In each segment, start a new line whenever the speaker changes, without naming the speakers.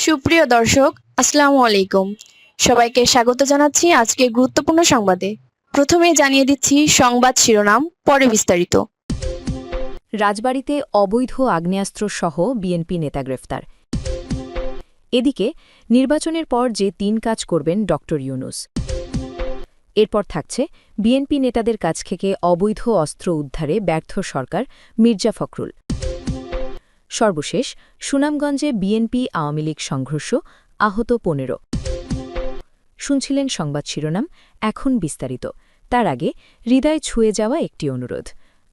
সুপ্রিয় দর্শক, আসসালামু আলাইকুম। সবাইকে স্বাগত জানাচ্ছি আজকে গুরুত্বপূর্ণ সংবাদে। প্রথমেই জানিয়ে দিচ্ছি সংবাদ শিরোনাম, পরে বিস্তারিত।
রাজবাড়ীতে অবৈধ আগ্নেয়াস্ত্রসহ বিএনপি নেতা গ্রেফতার। এদিকে নির্বাচনের পর যে ৩ কাজ করবেন ড ইউনূস। এরপর থাকছে বিএনপি নেতাদের কাছ থেকে অবৈধ অস্ত্র উদ্ধারে ব্যর্থ সরকার, মির্জা ফখরুল। সর্বশেষ সুনামগঞ্জে বিএনপি আওয়ামী লীগ সংঘর্ষ, আহত ১৫। শুনছিলেন সংবাদ শিরোনাম, এখন বিস্তারিত। তার আগে হৃদয় ছুঁয়ে যাওয়া একটি অনুরোধ।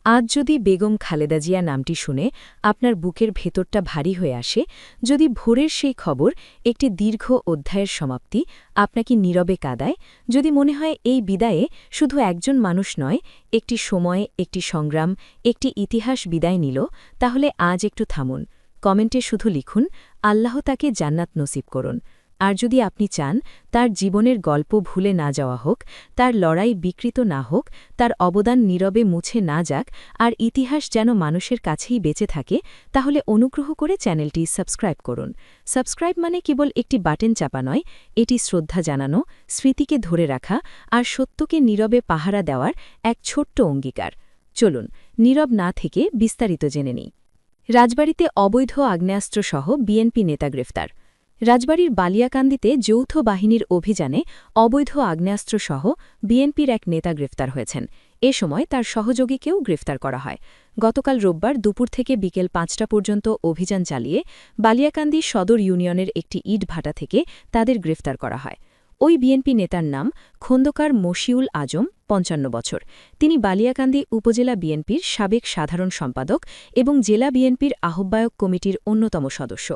আজ যদি বেগম খালেদা জিয়া নামটি শুনে আপনার বুকের ভেতরটা ভারী হয়ে আসে, যদি ভোরের সেই খবর একটি দীর্ঘ অধ্যায়ের সমাপ্তি আপনাকে নীরবে কাঁদায়, যদি মনে হয় এই বিদায়ে শুধু একজন মানুষ নয়, একটি সময়, একটি সংগ্রাম, একটি ইতিহাস বিদায় নিল, তাহলে আজ একটু থামুন। কমেন্টে শুধু লিখুন, আল্লাহ তাকে জান্নাত নসিব করুন। আর যদি আপনি চান তার জীবনের গল্প ভুলে না যাওয়া হোক, তার লড়াই বিকৃত না হোক, তার অবদান নীরবে মুছে না যাক, আর ইতিহাস যেন মানুষের কাছেই বেঁচে থাকে, তাহলে অনুগ্রহ করে চ্যানেলটি সাবস্ক্রাইব করুন। সাবস্ক্রাইব মানে কেবল একটি বাটন চাপা নয়, এটি শ্রদ্ধা জানানো, স্মৃতিকে ধরে রাখা আর সত্যকে নীরবে পাহারা দেওয়ার এক ছোট্ট অঙ্গীকার। চলুন নীরব না থেকে বিস্তারিত জেনে নিই। রাজবাড়ীতে অবৈধ আগ্নেয়াস্ত্রসহ বিএনপি নেতা গ্রেফতার। রাজবাড়ীর বালিয়াকান্দিতে যৌথ বাহিনীর অভিযানে অবৈধ আগ্নেয়াস্ত্রসহ বিএনপির এক নেতা গ্রেফতার হয়েছেন। এ সময় তার সহযোগীকেও গ্রেফতার করা হয়। গতকাল রোববার দুপুর থেকে বিকেল ৫টা পর্যন্ত অভিযান চালিয়ে বালিয়াকান্দি সদর ইউনিয়নের একটি ইটভাটা থেকে তাদের গ্রেফতার করা হয়। ওই বিএনপি নেতার নাম খোন্দকার মশিউল আজম, ৫৫ বছর। তিনি বালিয়াকান্দি উপজেলা বিএনপির সাবেক সাধারণ সম্পাদক এবং জেলা বিএনপির আহ্বায়ক কমিটির অন্যতম সদস্য।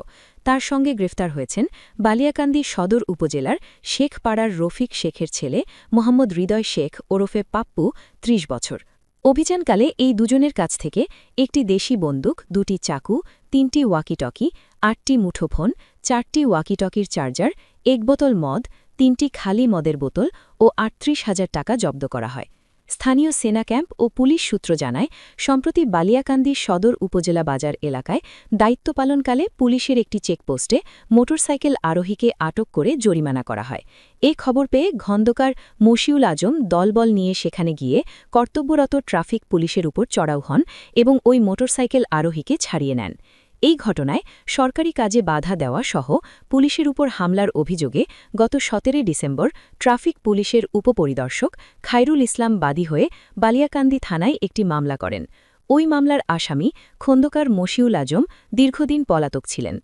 তার সঙ্গে গ্রেফতার হয়েছেন বালিয়াকান্দি সদর উপজেলার শেখপাড়ার রফিক শেখের ছেলে মোহাম্মদ হৃদয় শেখ ওরফে পাপ্পু, ৩০ বছর। অভিযানকালে এই দুজনের কাছ থেকে একটি দেশি বন্দুক, ২টি চাকু, ৩টি ওয়াকিটকি, ৮টি মুঠোফোন, ৪টি ওয়াকিটকির চার্জার, ১ বোতল মদ, ৩টি খালি মদের বোতল ও ৩৮,০০০ টাকা জব্দ করা হয়। স্থানীয় সেনা ক্যাম্প ও পুলিশ সূত্র জানায়, সম্প্রতি বালিয়াকান্দি সদর উপজেলা বাজার এলাকায় দায়িত্ব পালনকালে পুলিশের একটি চেকপোস্টে মোটরসাইকেল আরোহীকে আটক করে জরিমানা করা হয়। এ খবর পেয়ে খন্দকার মশিউল আজম দলবল নিয়ে সেখানে গিয়ে কর্তব্যরত ট্রাফিক পুলিশের উপর চড়াও হন এবং ওই মোটরসাইকেল আরোহীকে ছাড়িয়ে নেন। এই ঘটনায় সরকারি কাজে বাধা দেওয়া সহ পুলিশের উপর হামলার অভিযোগে গত ১৭ ডিসেম্বর ট্রাফিক পুলিশের উপপরিদর্শক খায়রুল ইসলাম বাদী হয়ে বালিয়াকান্দি থানায় একটি মামলা করেন। ওই মামলার আসামি খন্দকার মশিউল আজম দীর্ঘদিন পলাতক ছিলেন।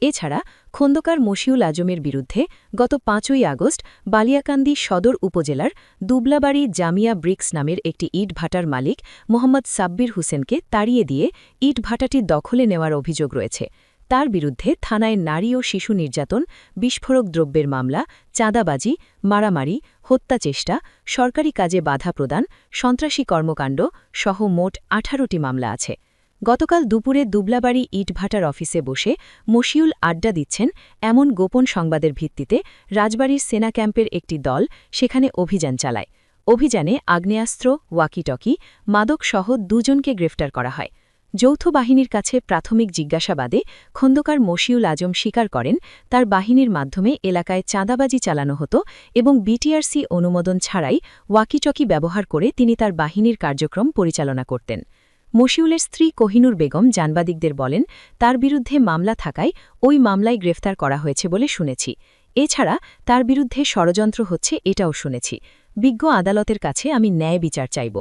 এছাড়া খন্দকার মশিউল আজমের বিরুদ্ধে গত ৫ই আগস্ট বালিয়াকান্দি সদর উপজেলার দুবলাবাড়ি জামিয়া ব্রিক্স নামের একটি ইটভাটার মালিক মোহাম্মদ সাব্বির হোসেনকে তাড়িয়ে দিয়ে ইটভাটাটি দখলে নেওয়ার অভিযোগ রয়েছে। তার বিরুদ্ধে থানায় নারী ও শিশু নির্যাতন, বিস্ফোরক দ্রব্যের মামলা, চাঁদাবাজি, মারামারি, হত্যাচেষ্টা, সরকারি কাজে বাধা প্রদান, সন্ত্রাসী কর্মকাণ্ড সহ মোট ১৮টি মামলা আছে। গতকাল দুপুরে দুবলাবাড়ি ইটভাটার অফিসে বসে মশিউল আড্ডা দিচ্ছেন এমন গোপন সংবাদের ভিত্তিতে রাজবাড়ীর সেনা ক্যাম্পের একটি দল সেখানে অভিযান চালায়। অভিযানে আগ্নেয়াস্ত্র, ওয়াকিটকি, মাদকসহ দুজনকে গ্রেফতার করা হয়। যৌথ বাহিনীর কাছে প্রাথমিক জিজ্ঞাসাবাদে খন্দকার মশিউল আজম স্বীকার করেন, তার বাহিনীর মাধ্যমে এলাকায় চাঁদাবাজি চালানো হতো এবং বিটিআরসি অনুমোদন ছাড়াই ওয়াকিটকি ব্যবহার করে তিনি তার বাহিনীর কার্যক্রম পরিচালনা করতেন। মশিউলের স্ত্রী কোহিনুর বেগম সাংবাদিকদের বলেন, তার বিরুদ্ধে মামলা থাকায় ওই মামলায় গ্রেফতার করা হয়েছে বলে শুনেছি। এছাড়া তার বিরুদ্ধে ষড়যন্ত্র হচ্ছে এটাও শুনেছি। বিজ্ঞ আদালতের কাছে আমি ন্যায় বিচার চাইব।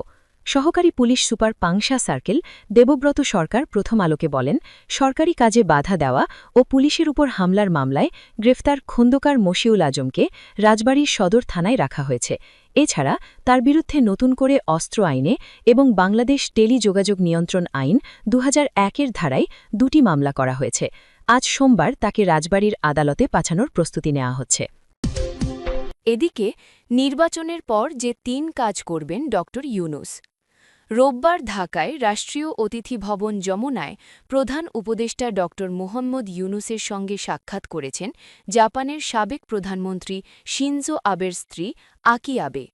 সহকারী police super Pangsha circle Debabrata Sarkar প্রথম আলোকে বলেন, সরকারি কাজে বাধা দেওয়া ও পুলিশের উপর হামলার মামলায় গ্রেফতার খন্দকার মশিউল আজমকে রাজবাড়ীর সদর থানায় রাখা হয়েছে। এছাড়া তার বিরুদ্ধে নতুন করে অস্ত্র আইনে এবং বাংলাদেশ টেলিযোগাযোগ নিয়ন্ত্রণ আইন ২০০১-এর ধারায় ২টি মামলা করা হয়েছে। আজ সোমবার তাকে রাজবাড়ীর আদালতে পাঠানোর প্রস্তুতি নেওয়া হচ্ছে।
এদিকে নির্বাচনের পর যে ৩ কাজ করবেন ড ইউনূস। রোববার ঢাকায় রাষ্ট্রীয় অতিথি ভবন যমুনায় প্রধান উপদেষ্টা ড মোহাম্মদ ইউনূসের সঙ্গে সাক্ষাৎ করেছেন জাপানের সাবেক প্রধানমন্ত্রী শিনজো আবের স্ত্রী আকি আবে।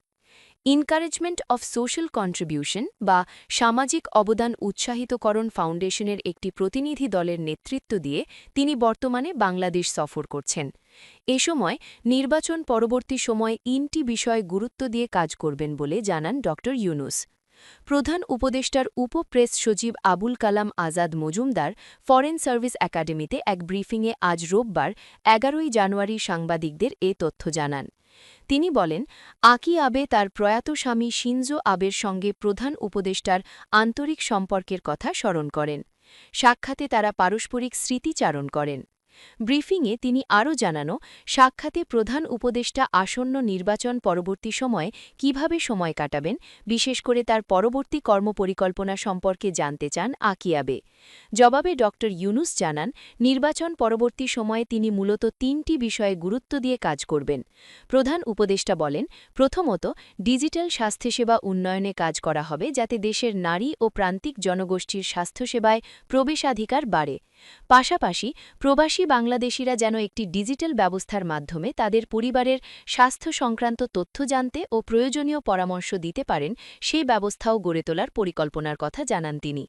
ইনকারেজমেন্ট অফ সোশ্যাল কন্ট্রিবিউশন বা সামাজিক অবদান উৎসাহিতকরণ ফাউন্ডেশনের একটি প্রতিনিধি দলের নেতৃত্ব দিয়ে তিনি বর্তমানে বাংলাদেশ সফর করছেন। এ সময় নির্বাচন পরবর্তী সময়ে ৩টি বিষয়ে গুরুত্ব দিয়ে কাজ করবেন বলে জানান ড ইউনূস। প্রধান উপদেষ্টার উপ-প্রেস সচিব আবুল কালাম আজাদ মজুমদার ফরেন সার্ভিস একাডেমিতে এক ব্রিফিংয়ে আজ রোববার ১১ জানুয়ারি সাংবাদিকদের এ তথ্য জানান। তিনি বলেন, আকি আবে তার প্রয়াত স্বামী শিনজো আবের সঙ্গে প্রধান উপদেষ্টার আন্তরিক সম্পর্কের কথা স্মরণ করেন। সাক্ষাতে তারা পারস্পরিক স্মৃতিচারণ করেন। ব্রিফিংয়ে তিনি আরও জানানো, সাক্ষাতে প্রধান উপদেষ্টা আসন্ন নির্বাচন পরবর্তী সময়ে কিভাবে সময় কাটাবেন, বিশেষ করে তার পরবর্তী কর্মপরিকল্পনা সম্পর্কে জানতে চান আকি আবে। জবাবে ড ইউনূস জানান, নির্বাচন পরবর্তী সময়ে তিনি মূলত ৩টি বিষয়ে গুরুত্ব দিয়ে কাজ করবেন। প্রধান উপদেষ্টা বলেন, প্রথমত, ডিজিটাল স্বাস্থ্যসেবা উন্নয়নে কাজ করা হবে যাতে দেশের নারী ও প্রান্তিক জনগোষ্ঠীর স্বাস্থ্যসেবায় প্রবেশাধিকার বাড়ে। পাশাপাশি প্রবাসী বাংলাদেশিরা যেন একটি ডিজিটাল ব্যবস্থার মাধ্যমে তাদের পরিবারের স্বাস্থ্য সংক্রান্ত তথ্য জানতে ও প্রয়োজনীয় পরামর্শ দিতে পারেন, সেই ব্যবস্থাও গড়ে তোলার পরিকল্পনার কথা জানান তিনি।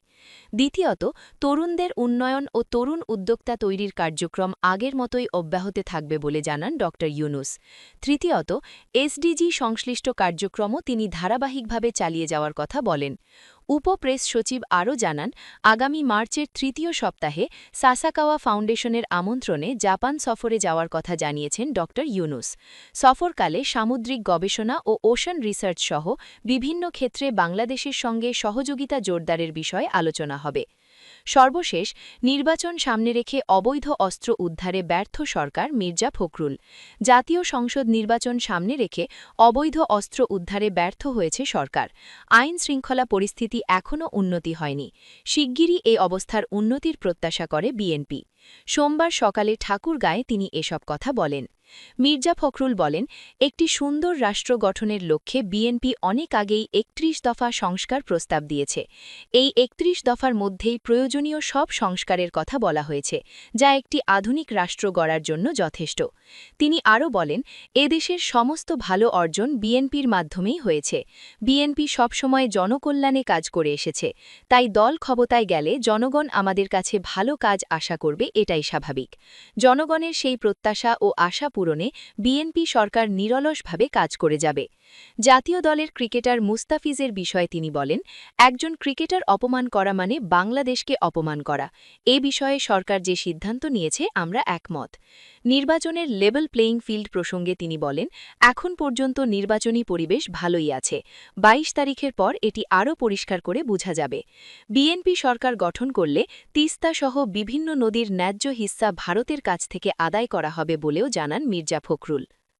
দ্বিতীয়ত, তরুণদের উন্নয়ন ও তরুণ উদ্যোক্তা তৈরির কার্যক্রম আগের মতোই অব্যাহত থাকবে বলে জানান ড ইউনূস। তৃতীয়ত, এসডিজি সংশ্লিষ্ট কার্যক্রমও তিনি ধারাবাহিকভাবে চালিয়ে যাওয়ার কথা বলেন। উপ-প্রেস সচিব আরও জানান, আগামী মার্চের ৩য় সপ্তাহে সাসাকাওয়া ফাউন্ডেশনের আমন্ত্রণে জাপান সফরে যাওয়ার কথা জানিয়েছেন ড ইউনূস। সফরকালে সামুদ্রিক গবেষণা ও ওশান রিসার্চ সহ বিভিন্ন ক্ষেত্রে বাংলাদেশের সঙ্গে সহযোগিতা জোরদারের বিষয়ে আলোচনা হবে। সর্বশেষ, নির্বাচন সামনে রেখে অবৈধ অস্ত্র উদ্ধারে ব্যর্থ সরকার মির্জা ফখরুল। জাতীয় সংসদ নির্বাচন সামনে রেখে অবৈধ অস্ত্র উদ্ধারে ব্যর্থ হয়েছে সরকার। আইন শৃঙ্খলা পরিস্থিতি এখনও উন্নতি হয়নি। শিগগিরই এই অবস্থার উন্নতির প্রত্যাশা করে বিএনপি। সোমবার সকালে ঠাকুরগাঁয়ে তিনি এসব কথা বলেন। মির্জা ফখরুল বলেন, একটি সুন্দর রাষ্ট্র গঠনের লক্ষ্যে বিএনপি অনেক আগেই ৩১ দফা সংস্কার প্রস্তাব দিয়েছে। এই ৩১ দফার মধ্যেই প্রয়োজনীয় সব সংস্কারের কথা বলা হয়েছে, যা একটি আধুনিক রাষ্ট্র গড়ার জন্য যথেষ্ট। তিনি আরও বলেন, এদেশের সমস্ত ভালো অর্জন বিএনপির মাধ্যমেই হয়েছে। বিএনপি সবসময় জনকল্যাণে কাজ করে এসেছে, তাই দল ক্ষমতায় গেলে জনগণ আমাদের কাছে ভালো কাজ আশা করবে, এটাই স্বাভাবিক। জনগণের সেই প্রত্যাশা ও আশা পূরণে বিএনপি সরকার নিরলসভাবে কাজ করে যাবে। জাতীয় দলের ক্রিকেটার মুস্তাফিজের বিষয়ে তিনি বলেন, একজন ক্রিকেটার অপমান করা মানে বাংলাদেশকে অপমান করা। এ বিষয়ে সরকার যে সিদ্ধান্ত নিয়েছে আমরা একমত। নির্বাচনের লেভেল প্লেয়িং ফিল্ড প্রসঙ্গে তিনি বলেন, এখন পর্যন্ত নির্বাচনী পরিবেশ ভালোই আছে। ২২ তারিখের পর এটি আরও পরিষ্কার করে বোঝা যাবে। বিএনপি সরকার গঠন করলে তিস্তা সহ বিভিন্ন নদীর ন্যায্য হিস্সা ভারতের কাছ থেকে আদায় করা হবে বলেও জানান মির্জা ফখরুল।